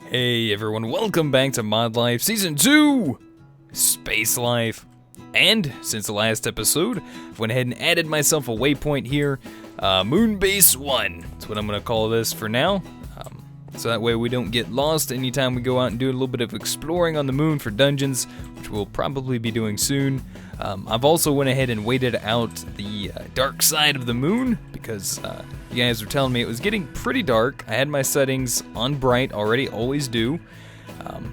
Hey everyone, welcome back to Mod Life Season 2! SpaceLife. And, since the last episode, I went ahead and added myself a waypoint here. Moon Base 1. That's what I'm going to call this for now. So that way we don't get lost anytime we go out and do a little bit of exploring on the moon for dungeons, which we'll probably be doing soon. I've also went ahead and waited out the dark side of the moon because you guys were telling me it was getting pretty dark. I had my settings on bright already, always do.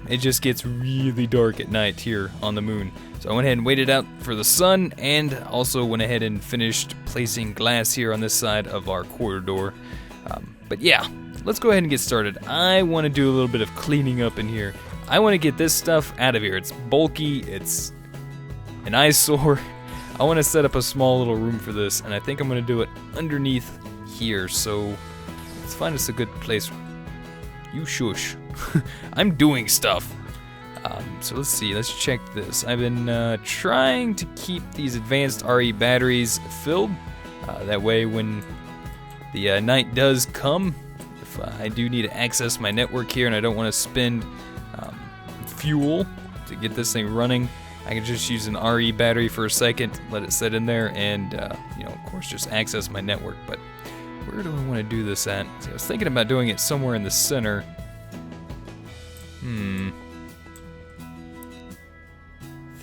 It just gets really dark at night here on the moon. So I went ahead and waited out for the sun, and also went ahead and finished placing glass here on this side of our corridor. But yeah, let's go ahead and get started. I want to do a little bit of cleaning up in here. I want to get this stuff out of here. It's bulky, it's an eyesore. I want to set up a small little room for this, and I think I'm going to do it underneath here. So let's find us a good place. You shush. I'm doing stuff. So let's see, let's check this. I've been trying to keep these advanced RE batteries filled. That way when the night does come, if I do need to access my network here and I don't want to spend fuel to get this thing running, I can just use an RE battery for a second, let it sit in there, and of course just access my network. But where do I want to do this at? See, I was thinking about doing it somewhere in the center. I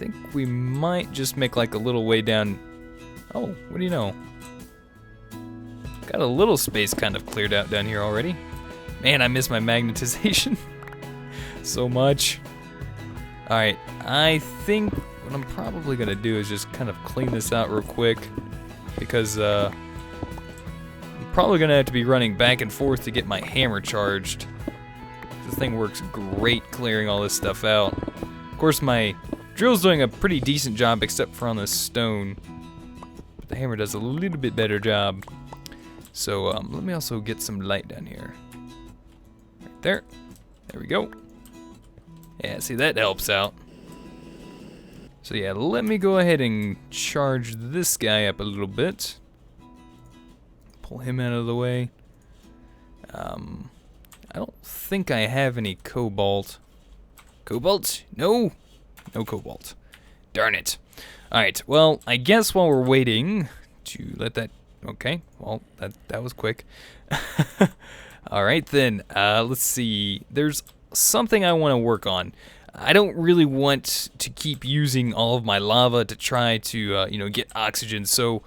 think we might just make like a little way down. Oh, what do you know? Got a little space kind of cleared out down here already. Man, I miss my magnetization so much. Alright, I think what I'm probably going to do is just kind of clean this out real quick, because I'm probably going to have to be running back and forth to get my hammer charged. This thing works great clearing all this stuff out. Of course, my drill's doing a pretty decent job except for on the stone, but the hammer does a little bit better job. So let me also get some light down here. Right there. There we go. Yeah, see, that helps out. So yeah, let me go ahead and charge this guy up a little bit. Pull him out of the way. I don't think I have any cobalt. Cobalt? No. No cobalt. Darn it. Alright, well, I guess while we're waiting to let that... Okay, well, that was quick. Alright then, let's see. There's something I want to work on. I don't really want to keep using all of my lava to try to, get oxygen, so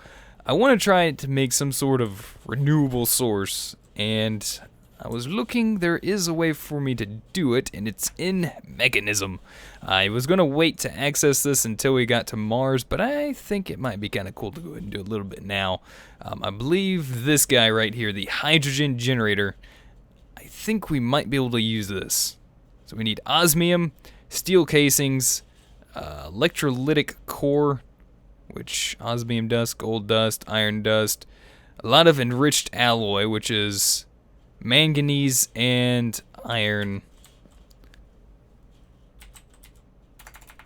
I want to try to make some sort of renewable source, and I was looking, there is a way for me to do it, and it's in Mekanism. I was going to wait to access this until we got to Mars, but I think it might be kind of cool to go ahead and do a little bit now. I believe this guy right here, the hydrogen generator, I think we might be able to use this. So we need osmium, steel casings, electrolytic core, which osmium dust, gold dust, iron dust, a lot of enriched alloy, which is manganese and iron.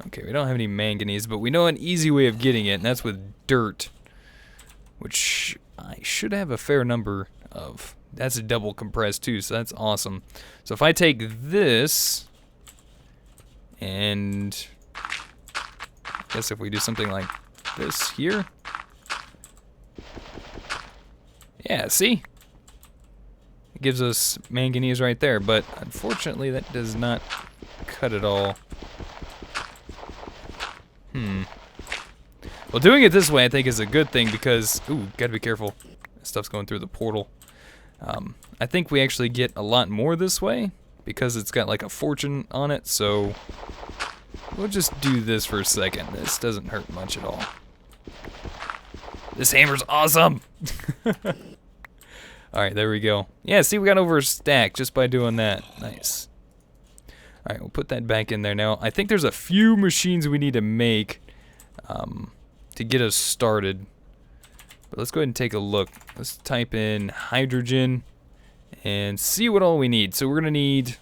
Okay, we don't have any manganese, but we know an easy way of getting it, and that's with dirt, which I should have a fair number of. That's a double compressed too, so that's awesome. So if I take this, and I guess if we do something like this here, yeah, see? It gives us manganese right there, but unfortunately that does not cut it all. Well, doing it this way I think is a good thing because, ooh, gotta be careful. This stuff's going through the portal. I think we actually get a lot more this way because it's got like a fortune on it, so we'll just do this for a second. This doesn't hurt much at all. This hammer's awesome! Alright, there we go. Yeah, see, we got over a stack just by doing that. Nice. Alright, we'll put that back in there now. I think there's a few machines we need to make to get us started. But let's go ahead and take a look. Let's type in hydrogen and see what all we need. So we're going to need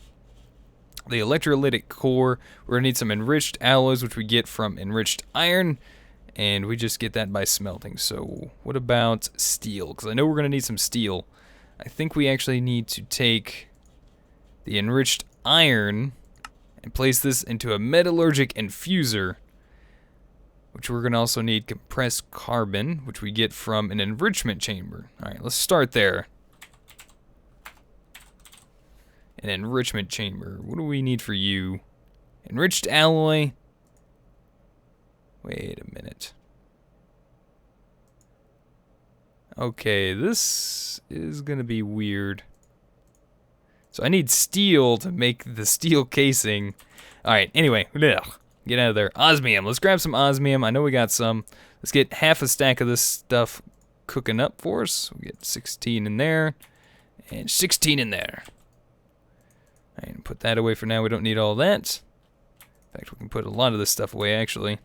the electrolytic core. We're going to need some enriched alloys, which we get from enriched iron. And we just get that by smelting. So what about steel? Because I know we're going to need some steel. I think we actually need to take the enriched iron and place this into a metallurgic infuser, which we're going to also need compressed carbon, which we get from an enrichment chamber. All right, let's start there. An enrichment chamber. What do we need for you? Enriched alloy. Wait a minute. Okay, this is going to be weird. So I need steel to make the steel casing. All right, anyway, ugh, get out of there. Osmium, let's grab some osmium. I know we got some. Let's get half a stack of this stuff cooking up for us. We'll get 16 in there and 16 in there. All right, put that away for now. We don't need all that. In fact, we can put a lot of this stuff away, actually.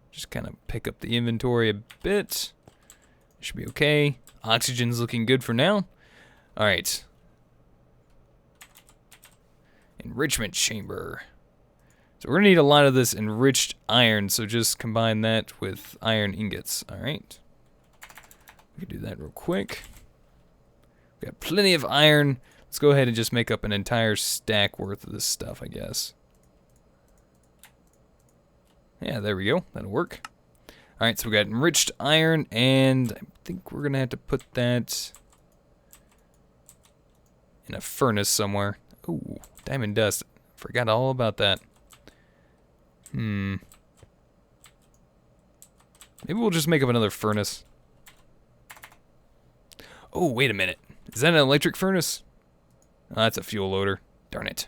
Just kind of pick up the inventory a bit. Should be okay. Oxygen's looking good for now. All right. Enrichment chamber. So we're gonna need a lot of this enriched iron, so just combine that with iron ingots. All right. We can do that real quick. We got plenty of iron. Let's go ahead and just make up an entire stack worth of this stuff, I guess. Yeah, there we go. That'll work. All right, so we got enriched iron, and I think we're gonna have to put that in a furnace somewhere. Ooh, diamond dust. Forgot all about that. Maybe we'll just make up another furnace. Oh, wait a minute. Is that an electric furnace? Oh, that's a fuel loader. Darn it.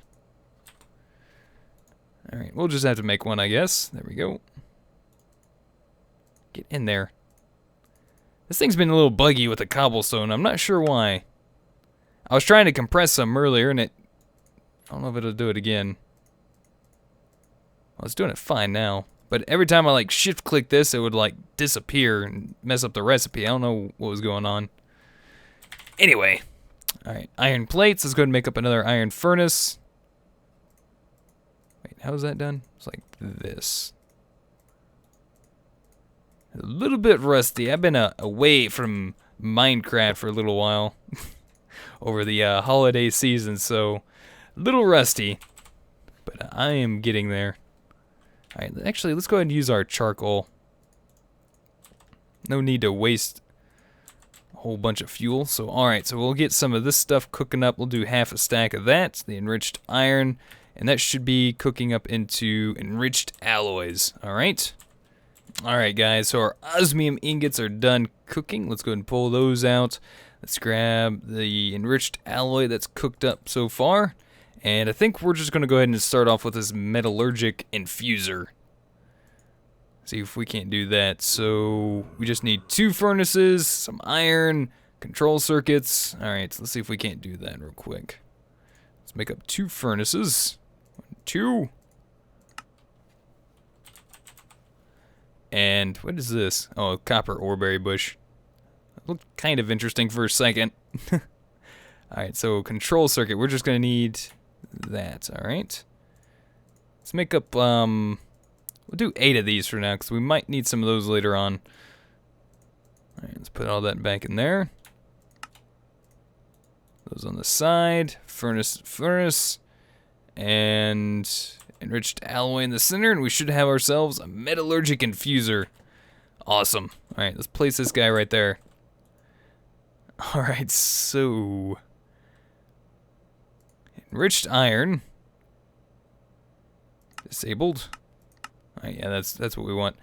All right, we'll just have to make one, I guess. There we go. Get in there. This thing's been a little buggy with the cobblestone. I'm not sure why. I was trying to compress some earlier, and I don't know if it'll do it again. Well, it's doing it fine now. But every time I, like, shift-click this, it would, like, disappear and mess up the recipe. I don't know what was going on. Anyway. All right, iron plates. Let's go ahead and make up another iron furnace. Wait, how is that done? It's like this. A little bit rusty. I've been away from Minecraft for a little while over the holiday season, so a little rusty, but I am getting there. All right, actually, let's go ahead and use our charcoal. No need to waste a whole bunch of fuel. So, all right, so we'll get some of this stuff cooking up. We'll do half a stack of that, the enriched iron, and that should be cooking up into enriched alloys. All right. All right, guys, so our osmium ingots are done cooking. Let's go ahead and pull those out. Let's grab the enriched alloy that's cooked up so far. And I think we're just going to go ahead and start off with this metallurgic infuser. See if we can't do that. So we just need 2 furnaces, some iron, control circuits. All right, so let's see if we can't do that real quick. Let's make up 2 furnaces. 1, 2. And what is this? Oh, a copper oreberry bush. It looked kind of interesting for a second. Alright, so control circuit. We're just going to need that, alright? Let's make up, we'll do 8 of these for now, because we might need some of those later on. Alright, let's put all that back in there. Those on the side. Furnace. And enriched alloy in the center, and we should have ourselves a metallurgic infuser. Awesome. All right, let's place this guy right there. All right, so enriched iron disabled. All right, yeah, that's what we want.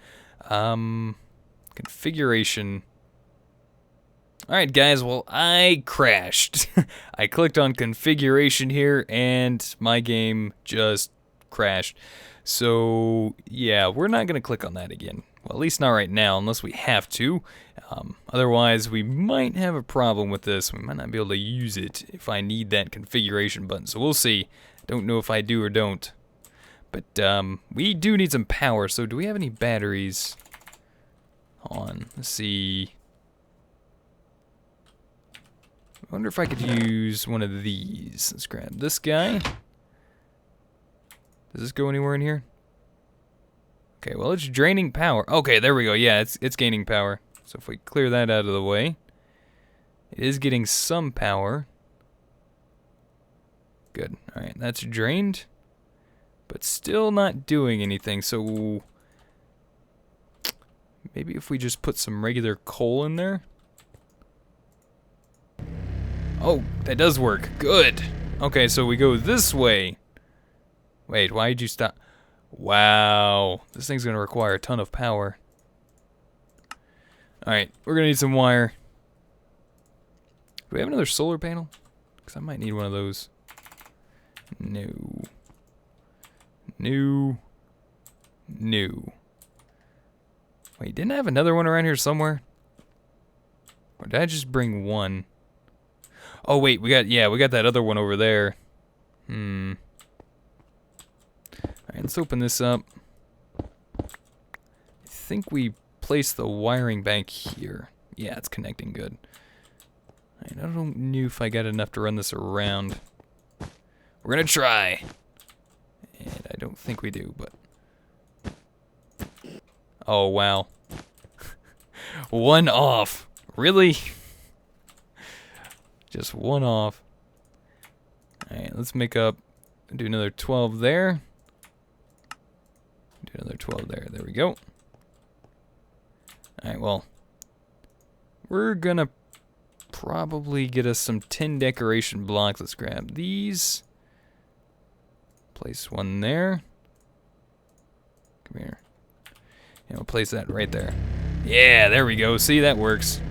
Configuration. All right, guys. Well, I crashed. I clicked on configuration here, and my game just crashed. So yeah, we're not gonna click on that again. Well, at least not right now, unless we have to. Otherwise, we might have a problem with this. We might not be able to use it if I need that configuration button. So we'll see. Don't know if I do or don't. But we do need some power. So do we have any batteries on? Let's see. I wonder if I could use one of these. Let's grab this guy. Does this go anywhere in here? Okay, well, it's draining power. Okay, there we go. Yeah, it's gaining power. So if we clear that out of the way, it is getting some power. Good. Alright, that's drained. But still not doing anything, so... maybe if we just put some regular coal in there? Oh, that does work. Good. Okay, so we go this way. Wait, why did you stop? Wow. This thing's gonna require a ton of power. Alright, we're gonna need some wire. Do we have another solar panel? Because I might need one of those. No. No. No. Wait, didn't I have another one around here somewhere? Or did I just bring one? Oh wait, we got that other one over there. Alright, let's open this up. I think we placed the wiring bank here. Yeah, it's connecting good. I don't know if I got enough to run this around. We're gonna try. And I don't think we do, but... oh, wow. One off. Really? Just one off. Alright, let's make up... do another 12 there. Do another 12 there. There we go. Alright, well... we're gonna probably get us some tin decoration blocks. Let's grab these. Place one there. Come here. And we'll place that right there. Yeah, there we go. See, that works.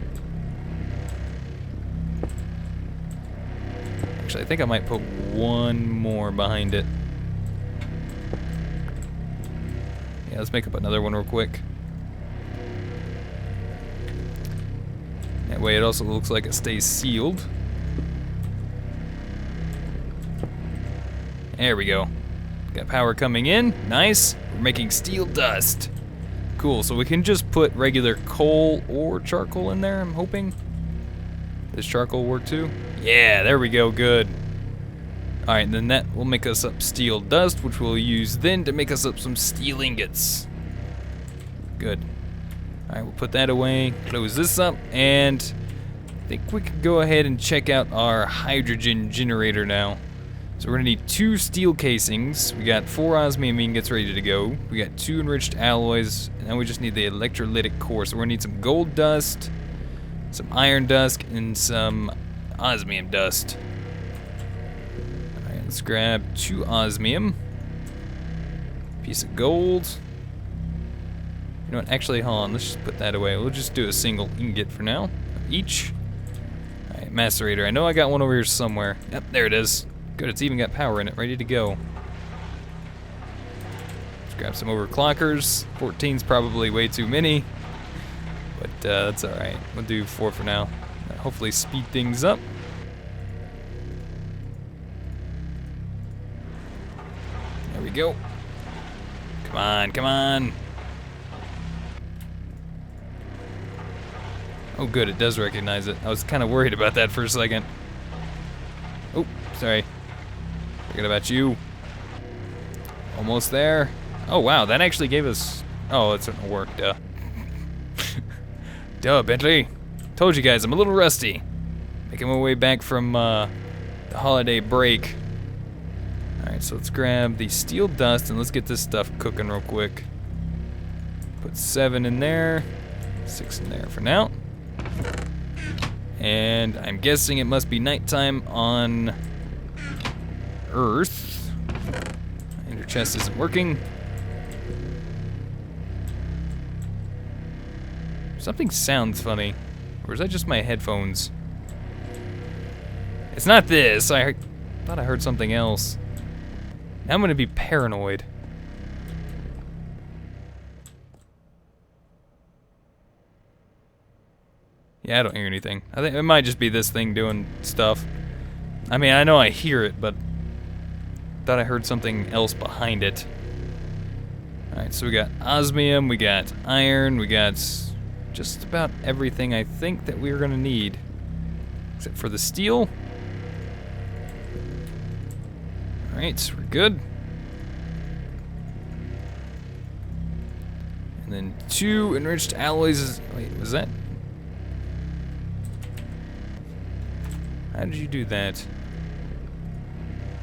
Actually, I think I might put one more behind it. Yeah, let's make up another one real quick. That way it also looks like it stays sealed. There we go. Got power coming in. Nice. We're making steel dust. Cool, so we can just put regular coal or charcoal in there, I'm hoping. Does charcoal work too? Yeah, there we go, good. Alright, then that will make us up steel dust, which we'll use then to make us up some steel ingots. Good. Alright, we'll put that away, close this up, and I think we can go ahead and check out our hydrogen generator now. So we're gonna need 2 steel casings. We got 4 osmium ingots ready to go. We got 2 enriched alloys, and now we just need the electrolytic core. So we're gonna need some gold dust, some iron dust, and some osmium dust. Alright, let's grab 2 osmium. Piece of gold. You know what, actually, hold on, let's just put that away. We'll just do a single ingot for now, each. Alright, macerator. I know I got one over here somewhere. Yep, there it is. Good, it's even got power in it, ready to go. Let's grab some overclockers. 14's probably way too many, but that's alright. We'll do 4 for now. That'll hopefully speed things up. There we go. Come on, come on. Oh good, it does recognize it. I was kind of worried about that for a second. Oh, sorry. Forget about you. Almost there. Oh wow, that actually gave us... oh, it's gonna work, duh. Duh, Bentley. Told you guys, I'm a little rusty. Making my way back from the holiday break. Alright, so let's grab the steel dust and let's get this stuff cooking real quick. Put 7 in there. 6 in there for now. And I'm guessing it must be nighttime on Earth. And your chest isn't working. Something sounds funny. Or is that just my headphones? It's not this. I thought I heard something else. Now I'm gonna be paranoid. Yeah, I don't hear anything. I think it might just be this thing doing stuff. I mean, I know I hear it, but thought I heard something else behind it. Alright, so we got osmium, we got iron, we got just about everything I think that we're gonna need. Except for the steel. Alright, so we're good. And then 2 enriched alloys. Wait, was that? How did you do that?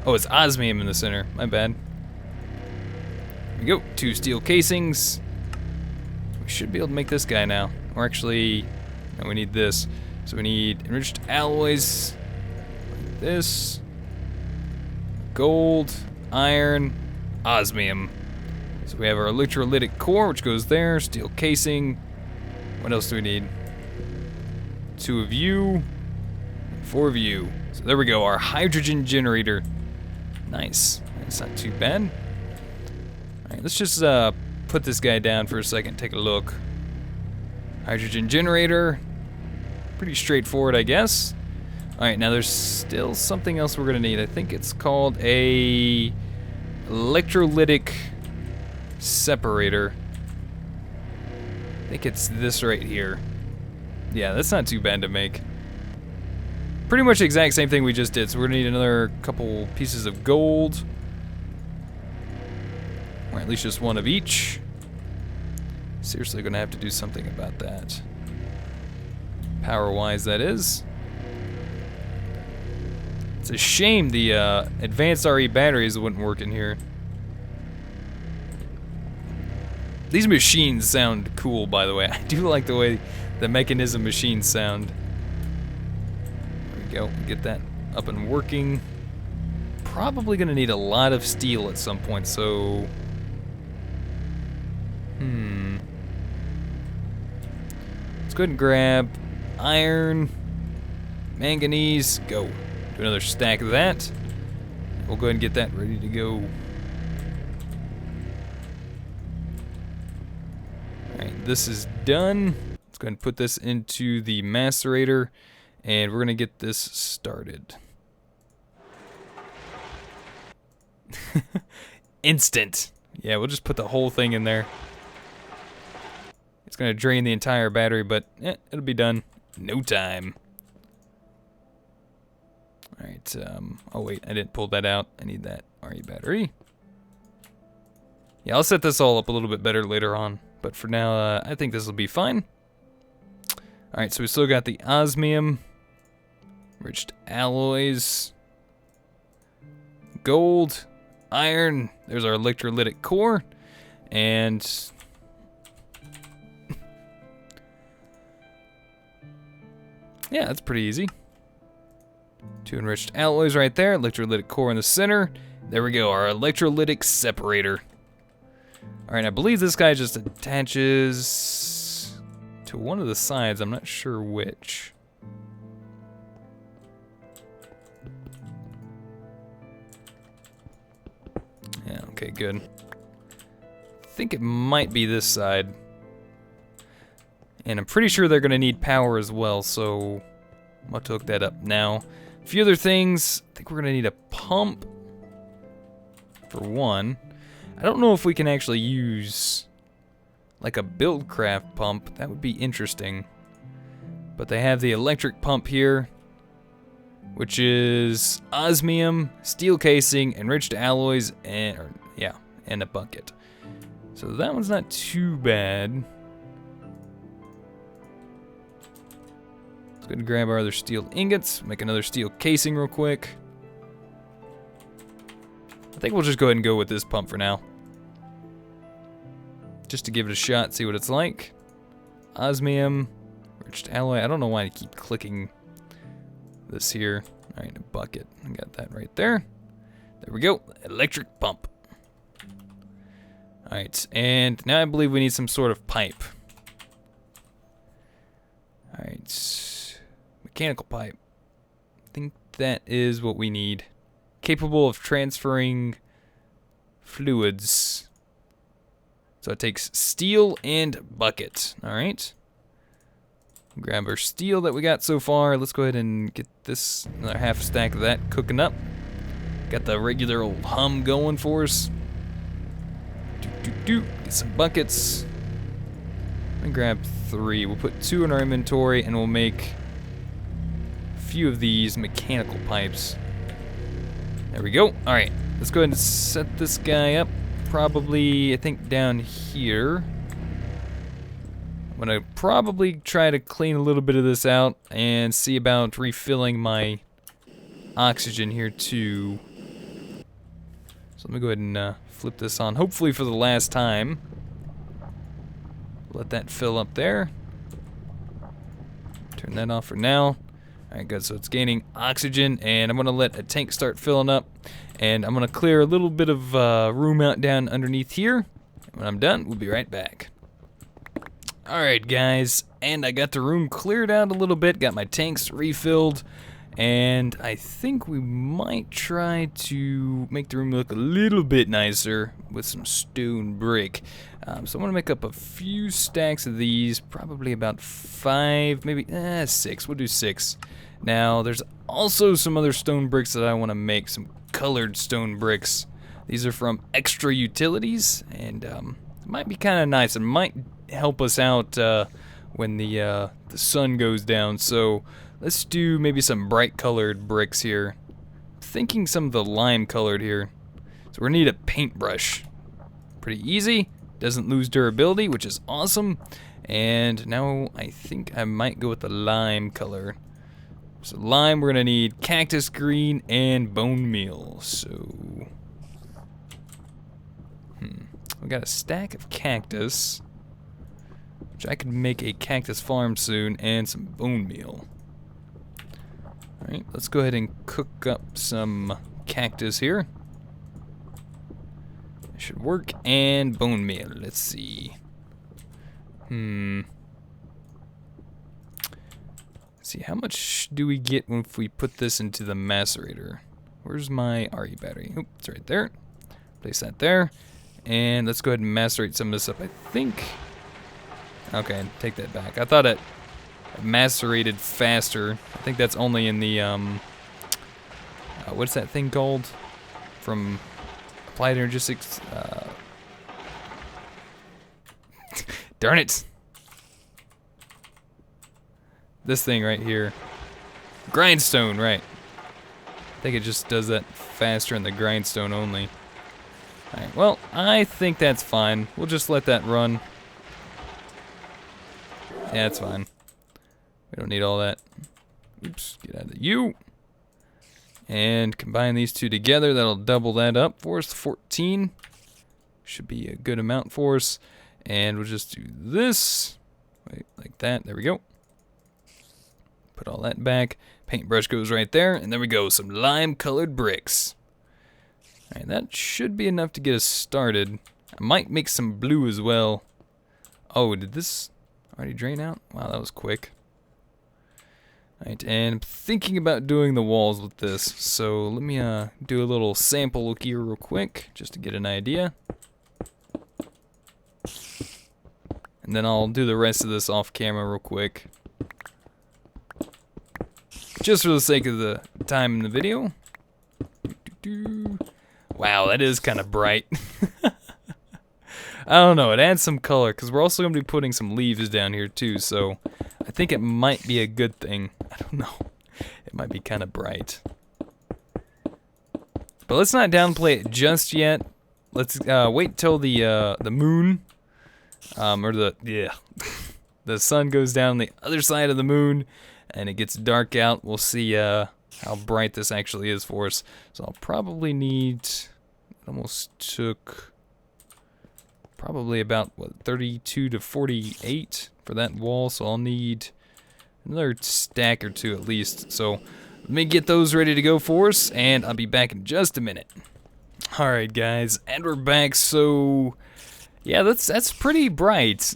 Oh, it's osmium in the center. My bad. There we go. 2 steel casings. We should be able to make this guy now. Or actually, no, we need this. So we need enriched alloys. Like this. Gold, iron, osmium. So we have our electrolytic core, which goes there. Steel casing. What else do we need? 2 of you. 4 of you. So there we go, our hydrogen generator. Nice. That's not too bad. Alright, let's just put this guy down for a second, take a look. Hydrogen generator. Pretty straightforward, I guess. Alright, now there's still something else we're gonna need. I think it's called a electrolytic separator. I think it's this right here. Yeah, that's not too bad to make. Pretty much the exact same thing we just did, so we're gonna need another couple pieces of gold. Or at least just 1 of each. Seriously gonna have to do something about that. Power-wise, that is. It's a shame the advanced RE batteries wouldn't work in here. These machines sound cool, by the way. I do like the way the Mechanism machines sound. There we go, get that up and working. Probably gonna need a lot of steel at some point, so... Let's go ahead and grab iron, manganese, go. Do another stack of that. We'll go ahead and get that ready to go. Alright, this is done. Let's go ahead and put this into the macerator, and we're gonna get this started. Instant. Yeah, we'll just put the whole thing in there. It's gonna drain the entire battery, but it'll be done in no time. Alright, oh wait, I didn't pull that out. I need that RE battery. Yeah, I'll set this all up a little bit better later on, but for now, I think this will be fine. Alright, so we still got the osmium, enriched alloys, gold, iron, there's our electrolytic core, and yeah, that's pretty easy. 2 enriched alloys right there, electrolytic core in the center. There we go, our electrolytic separator. Alright, I believe this guy just attaches to one of the sides, I'm not sure which. Yeah, okay, good. I think it might be this side. And I'm pretty sure they're gonna need power as well, so I'm about to hook that up now. A few other things. I think we're gonna need a pump for one. I don't know if we can actually use like a BuildCraft pump. That would be interesting. But they have the electric pump here, which is osmium, steel casing, enriched alloys, and a bucket. So that one's not too bad. Let's go ahead and grab our other steel ingots, make another steel casing real quick. I think we'll just go ahead and go with this pump for now. Just to give it a shot, see what it's like. Osmium, enriched alloy. I don't know why I keep clicking this here. Alright, a bucket. I got that right there. There we go. Electric pump. Alright, and now I believe we need some sort of pipe. Alright. Mechanical pipe. I think that is what we need. Capable of transferring fluids. So it takes steel and bucket. Alright. Grab our steel that we got so far. Let's go ahead and get this, another half stack of that cooking up. Got the regular old hum going for us. Get some buckets. I'm gonna grab 3. We'll put 2 in our inventory and we'll make a few of these mechanical pipes. There we go. Alright, let's go ahead and set this guy up. Probably, I think, down here. I'm gonna probably try to clean a little bit of this out and see about refilling my oxygen here too. let me go ahead and flip this on, hopefully for the last time. Let that fill up there. Turn that off for now. Alright, good, so it's gaining oxygen, and I'm going to let a tank start filling up, and I'm going to clear a little bit of room out down underneath here. When I'm done, we'll be right back. Alright guys, and I got the room cleared out a little bit, got my tanks refilled, and I think we might try to make the room look a little bit nicer with some stone brick. So I'm going to make up a few stacks of these, probably about 5, maybe 6. We'll do 6. Now, there's also some other stone bricks that I want to make, some colored stone bricks. These are from Extra Utilities, and it might be kind of nice. It might help us out when the sun goes down. So let's do maybe some bright colored bricks here. I'm thinking some of the lime colored here. So we're gonna need a paintbrush. Pretty easy. Doesn't lose durability, which is awesome. And now I think I might go with the lime color. So lime, we're gonna need cactus green and bone meal. So we got a stack of cactus, which I could make a cactus farm soon, and some bone meal. Alright, let's go ahead and cook up some cactus here. That should work, and bone meal. Let's see. Let's see, how much do we get if we put this into the macerator? Where's my RE battery? Oop, it's right there. Place that there. And let's go ahead and macerate some of this up, I think. Okay, take that back. I thought it macerated faster. I think that's only in the, what's that thing called? From Applied Energistics, darn it! This thing right here. Grindstone, right. I think it just does that faster in the grindstone only. Alright, well, I think that's fine. We'll just let that run. Yeah, it's fine. We don't need all that. Oops, get out of the U. And combine these two together. That'll double that up for us. 14. Should be a good amount for us. And we'll just do this. Wait, like that. There we go. Put all that back. Paintbrush goes right there. And there we go. Some lime-colored bricks. Alright, that should be enough to get us started. I might make some blue as well. Oh, did this already drain out? Wow, that was quick. Alright, and I'm thinking about doing the walls with this. So let me do a little sample look here real quick, just to get an idea. And then I'll do the rest of this off camera real quick. Just for the sake of the time in the video. Wow, that is kind of bright. I don't know, it adds some color, because we're also going to be putting some leaves down here too, so I think it might be a good thing. I don't know. It might be kind of bright. But let's not downplay it just yet. Let's wait till the moon, or the sun goes down on the other side of the moon, and it gets dark out. We'll see how bright this actually is for us. So I'll probably need, it almost took probably about, what, 32 to 48 for that wall, so I'll need another stack or two at least. So let me get those ready to go for us, and I'll be back in just a minute. Alright guys, and we're back. So yeah, that's pretty bright.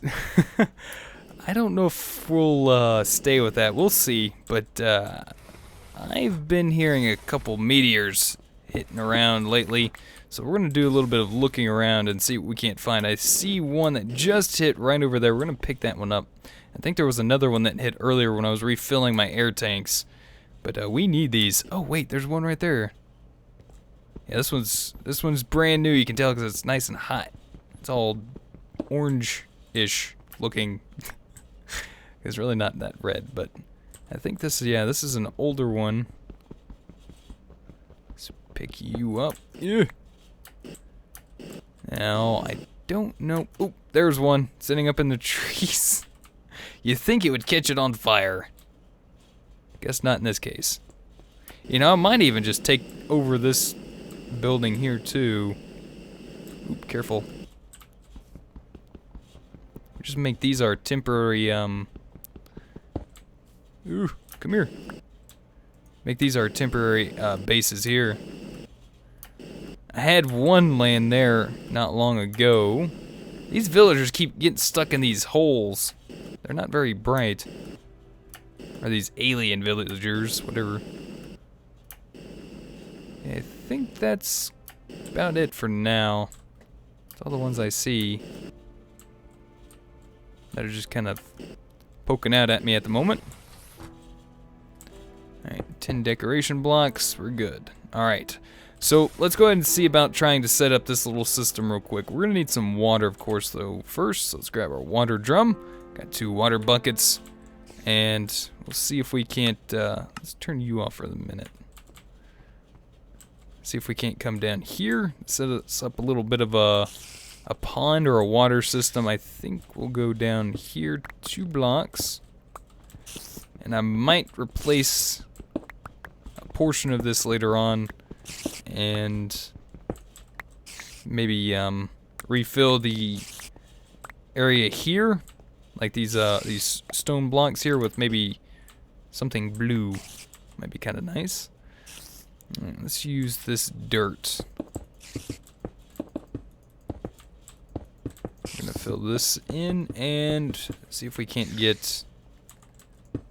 I don't know if we'll stay with that, we'll see, but I've been hearing a couple meteors hitting around lately, so we're going to do a little bit of looking around and see what we can't find. I see one that just hit right over there. We're going to pick that one up. I think there was another one that hit earlier when I was refilling my air tanks, but we need these. Oh wait, there's one right there. Yeah, this one's brand new. You can tell because it's nice and hot. It's all orange-ish looking. It's really not that red, but I think this is an older one. Let's pick you up. Yeah. Now, I don't know. Oh, there's one sitting up in the trees. You think it would catch it on fire. Guess not in this case. You know, I might even just take over this building here too. Oop, careful. Just make these our temporary, ooh, come here. Make these our temporary bases here. I had one laying there not long ago. These villagers keep getting stuck in these holes. They're not very bright. Or these alien villagers, whatever. Yeah, I think that's about it for now. That's all the ones I see that are just kind of poking out at me at the moment. Alright, 10 decoration blocks, we're good. Alright, so let's go ahead and see about trying to set up this little system real quick. We're gonna need some water, of course, though. First, let's grab our water drum. Got 2 water buckets, and we'll see if we can't, let's turn you off for a minute. See if we can't come down here, set us up a little bit of a pond or a water system. I think we'll go down here 2 blocks. And I might replace a portion of this later on and maybe refill the area here, like these stone blocks here, with maybe something blue. Might be kind of nice. Let's use this dirt. I'm gonna fill this in and see if we can't get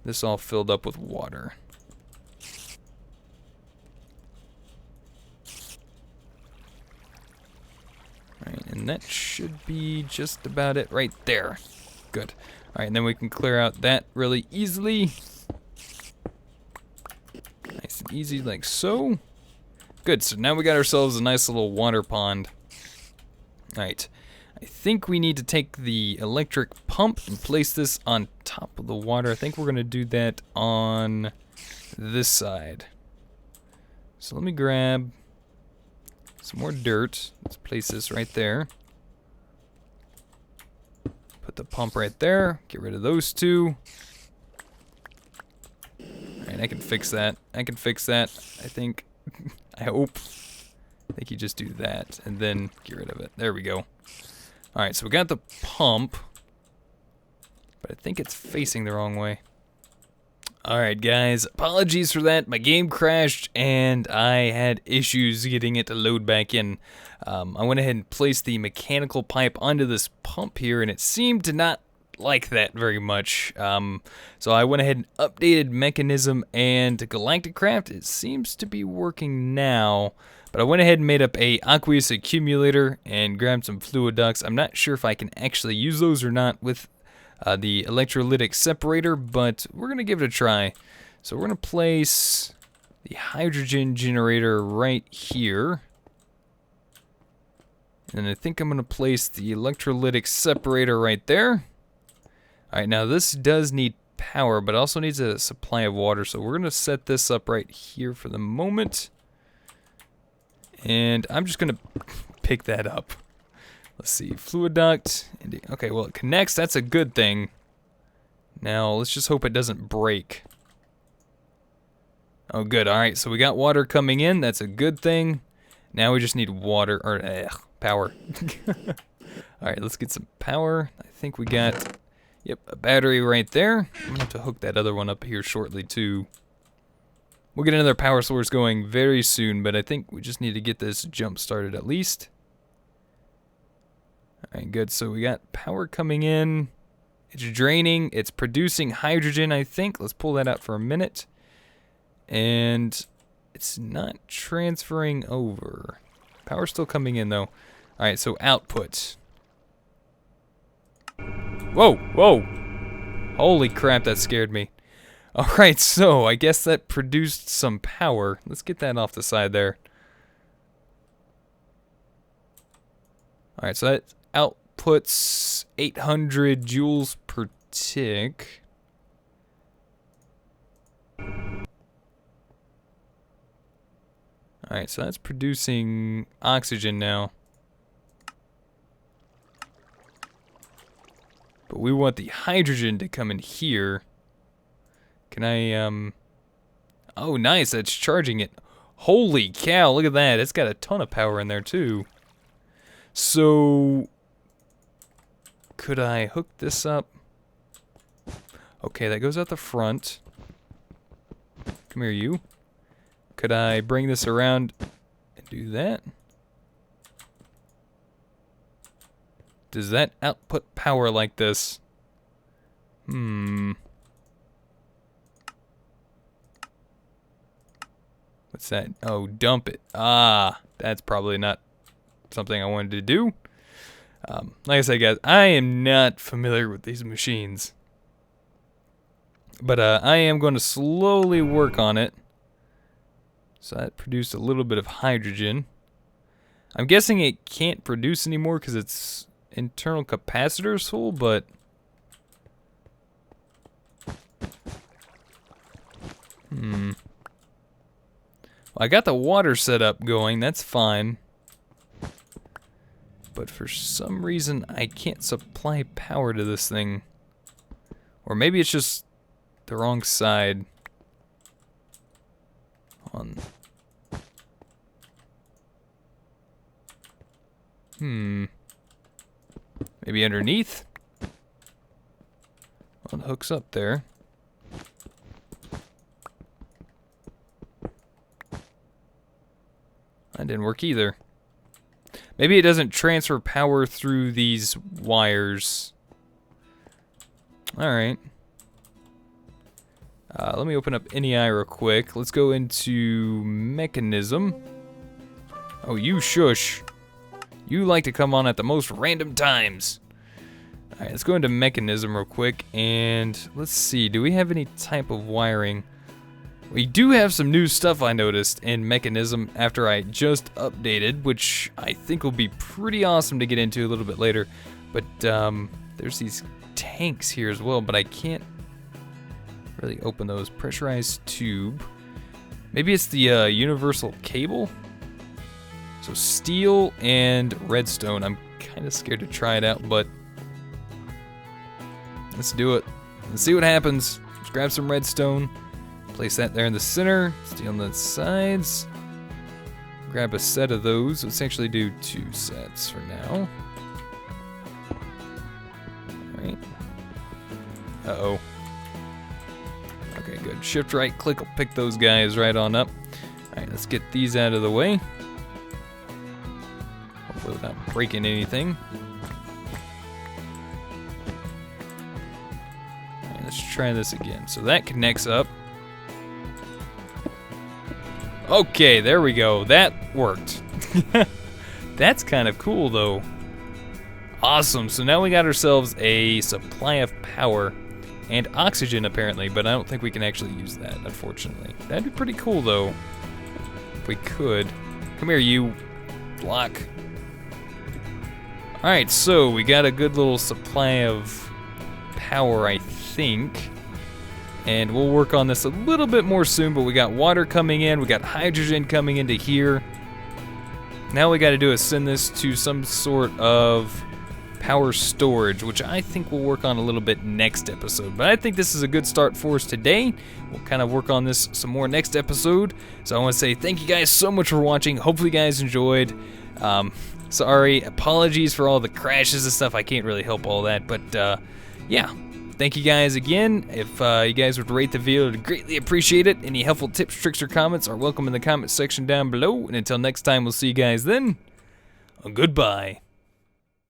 this all filled up with water. Alright, and that should be just about it right there. Good. Alright, and then we can clear out that really easily. Nice and easy like so. Good, so now we got ourselves a nice little water pond. Alright. I think we need to take the electric pump and place this on top of the water. I think we're going to do that on this side. So let me grab some more dirt. Let's place this right there. Put the pump right there. Get rid of those 2. Alright, I can fix that. I can fix that, I think. I hope. I think you just do that and then get rid of it. There we go. Alright, so we got the pump, but I think it's facing the wrong way. Alright guys, apologies for that. My game crashed and I had issues getting it to load back in. I went ahead and placed the mechanical pipe onto this pump here and it seemed to not like that very much. So I went ahead and updated Mekanism and GalacticCraft. It seems to be working now. But I went ahead and made up a aqueous accumulator and grabbed some fluid ducts. I'm not sure if I can actually use those or not with the electrolytic separator, but we're going to give it a try. So we're going to place the hydrogen generator right here. And I think I'm going to place the electrolytic separator right there. Alright, now this does need power, but it also needs a supply of water. So we're going to set this up right here for the moment. And I'm just going to pick that up. Let's see, fluid duct. Okay, well it connects, that's a good thing. Now let's just hope it doesn't break. Oh good, alright, so we got water coming in, that's a good thing. Now we just need water, or power. Alright, let's get some power. I think we got, yep, a battery right there. I'm gonna have to hook that other one up here shortly too. We'll get another power source going very soon, but I think we just need to get this jump started at least. Alright, good. So we got power coming in. It's draining. It's producing hydrogen, I think. Let's pull that out for a minute. And it's not transferring over. Power's still coming in, though. Alright, so output. Whoa, whoa. Holy crap, that scared me. Alright, so I guess that produced some power. Let's get that off the side there. Alright, so that outputs 800 joules per tick. Alright, so that's producing oxygen now. But we want the hydrogen to come in here. Can I, oh, nice, that's charging it. Holy cow, look at that. It's got a ton of power in there, too. So, could I hook this up? Okay, that goes out the front. Come here, you. Could I bring this around and do that? Does that output power like this? What's that? Oh, dump it. Ah, that's probably not something I wanted to do. Like I said, guys, I am not familiar with these machines. But I am going to slowly work on it. So that produced a little bit of hydrogen. I'm guessing it can't produce anymore because its internal capacitor is full, but... Well, I got the water set up going, that's fine. But for some reason, I can't supply power to this thing. Or maybe it's just the wrong side. Maybe underneath? Well, it hooks up there. That didn't work either. Maybe it doesn't transfer power through these wires. Alright. Let me open up NEI real quick. Let's go into Mechanism. Oh, you shush. You like to come on at the most random times. Alright, let's go into Mechanism real quick. And let's see, do we have any type of wiring? We do have some new stuff I noticed in Mechanism after I just updated, which I think will be pretty awesome to get into a little bit later. But there's these tanks here as well, but I can't really open those. Pressurized tube. Maybe it's the universal cable? So steel and redstone. I'm kind of scared to try it out, but let's do it. Let's see what happens. Let's grab some redstone. Place that there in the center, steel on the sides. Grab a set of those. Let's actually do 2 sets for now. Alright. Uh-oh. Okay, good. Shift right click will pick those guys right on up. Alright, let's get these out of the way. Hopefully without breaking anything. Alright, let's try this again. So that connects up. Okay, there we go. That worked. That's kind of cool, though. Awesome. So now we got ourselves a supply of power and oxygen, apparently, but I don't think we can actually use that, unfortunately. That'd be pretty cool, though, if we could. Come here, you block. Alright, so we got a good little supply of power, I think. And we'll work on this a little bit more soon, but we got water coming in, we got hydrogen coming into here. Now we got to do is send this to some sort of power storage, which I think we'll work on a little bit next episode. But I think this is a good start for us today. We'll kind of work on this some more next episode. So I want to say thank you guys so much for watching. Hopefully you guys enjoyed. Sorry, apologies for all the crashes and stuff. I can't really help all that, but yeah. Thank you guys again. If you guys would rate the video, I'd greatly appreciate it. Any helpful tips, tricks, or comments are welcome in the comment section down below. And until next time, we'll see you guys then. Goodbye.